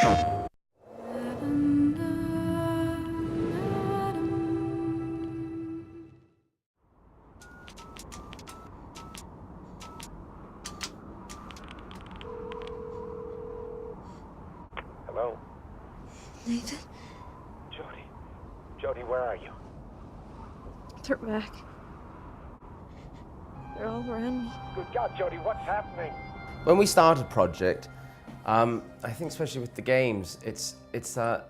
Hello? Nathan? Jody, where are you? They're back. They're all around me. Good God, Jody, what's happening? When we started Project, I think especially with the games, it's a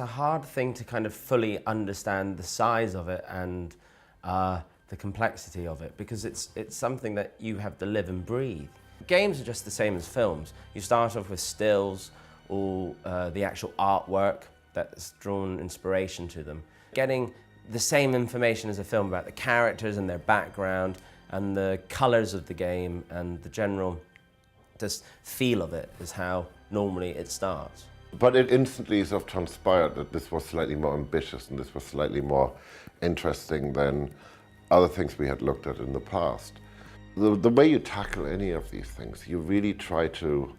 hard thing to kind of fully understand the size of it and the complexity of it, because it's something that you have to live and breathe. Games are just the same as films. You start off with stills or the actual artwork that's drawn inspiration to them. Getting the same information as a film about the characters and their background and the colours of the game and the general just feel of it is how normally it starts. But it instantly sort of transpired that this was slightly more ambitious and this was slightly more interesting than other things we had looked at in the past. The way you tackle any of these things, you really try to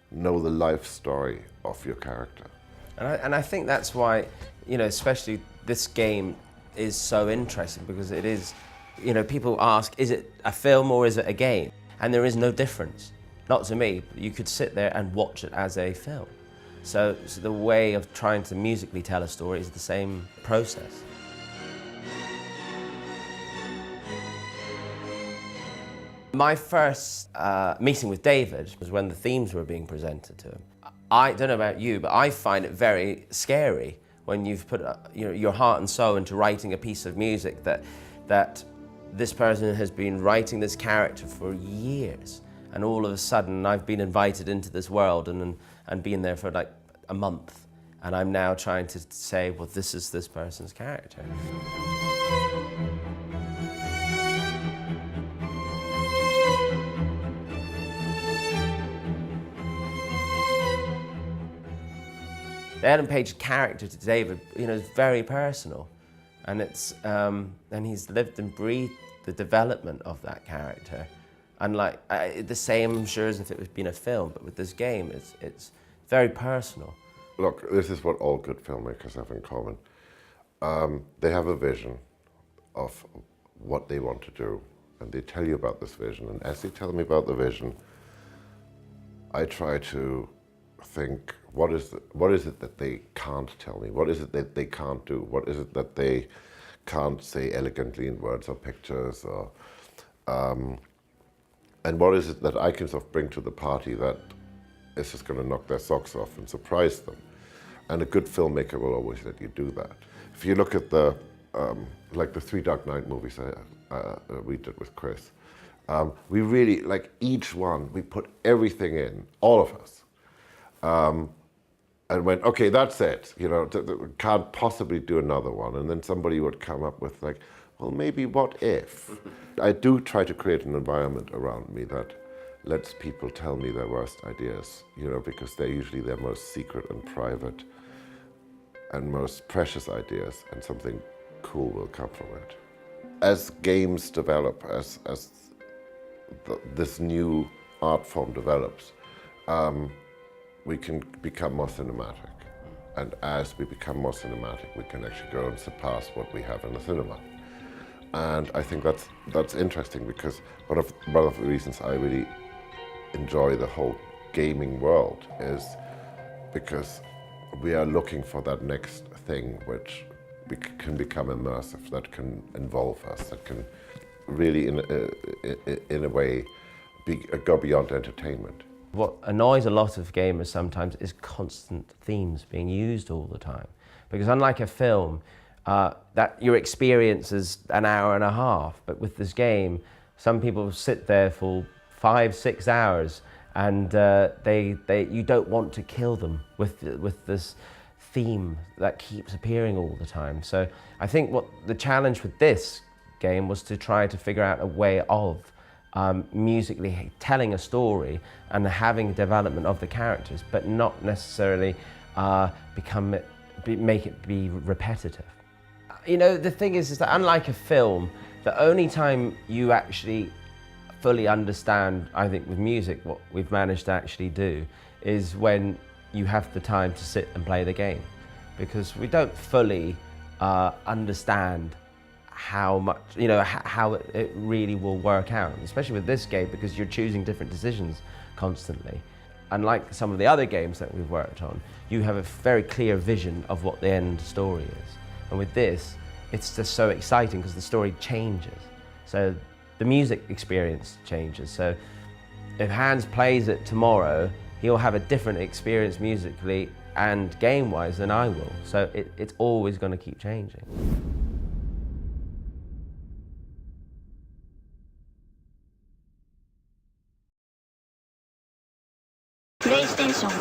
know the life story of your character. And I think that's why, you know, especially this game is so interesting, because it is, you know, people ask, is it a film or is it a game? And there is no difference. Not to me, but you could sit there and watch it as a film. So the way of trying to musically tell a story is the same process. My first meeting with David was when the themes were being presented to him. I don't know about you, but I find it very scary when you've put your heart and soul into writing a piece of music that this person has been writing this character for years, and all of a sudden I've been invited into this world and been there for like a month, and I'm now trying to say, well, this is this person's character. The Ellen Page character to David, you know, is very personal, and it's and he's lived and breathed the development of that character, unlike the same, I'm sure, as if it had been a film. But with this game, it's very personal. Look, this is what all good filmmakers have in common. They have a vision of what they want to do, and they tell you about this vision. And as they tell me about the vision, I try to think, what is it that they can't tell me? What is it that they can't do? What is it that they can't say elegantly in words or pictures? Or, and what is it that I can sort of bring to the party that is just going to knock their socks off and surprise them? And a good filmmaker will always let you do that. If you look at the like the 3 Dark Knight movies we did with Chris, we really, like each one, we put everything in, all of us. And went, okay, that's it, you know, can't possibly do another one. And then somebody would come up with like, well, maybe what if? I do try to create an environment around me that lets people tell me their worst ideas, you know, because they're usually their most secret and private and most precious ideas, and something cool will come from it. As games develop, as this new art form develops, we can become more cinematic. And as we become more cinematic, we can actually go and surpass what we have in the cinema. And I think that's interesting, because one of the reasons I really enjoy the whole gaming world is because we are looking for that next thing which can become immersive, that can involve us, that can really, in a way, go beyond entertainment. What annoys a lot of gamers sometimes is constant themes being used all the time. Because unlike a film, that your experience is an hour and a half, but with this game, some people sit there for 5-6 hours, and you don't want to kill them with this theme that keeps appearing all the time. So I think what the challenge with this game was to try to figure out a way of musically telling a story and having development of the characters, but not necessarily make it be repetitive. You know, the thing is that unlike a film, the only time you actually fully understand, I think with music, what we've managed to actually do is when you have the time to sit and play the game, because we don't fully understand how much, how it really will work out, especially with this game, because you're choosing different decisions constantly. Unlike some of the other games that we've worked on, you have a very clear vision of what the end story is. And with this, it's just so exciting because the story changes. So the music experience changes. So if Hans plays it tomorrow, he'll have a different experience musically and game-wise than I will. So it's always going to keep changing. PlayStation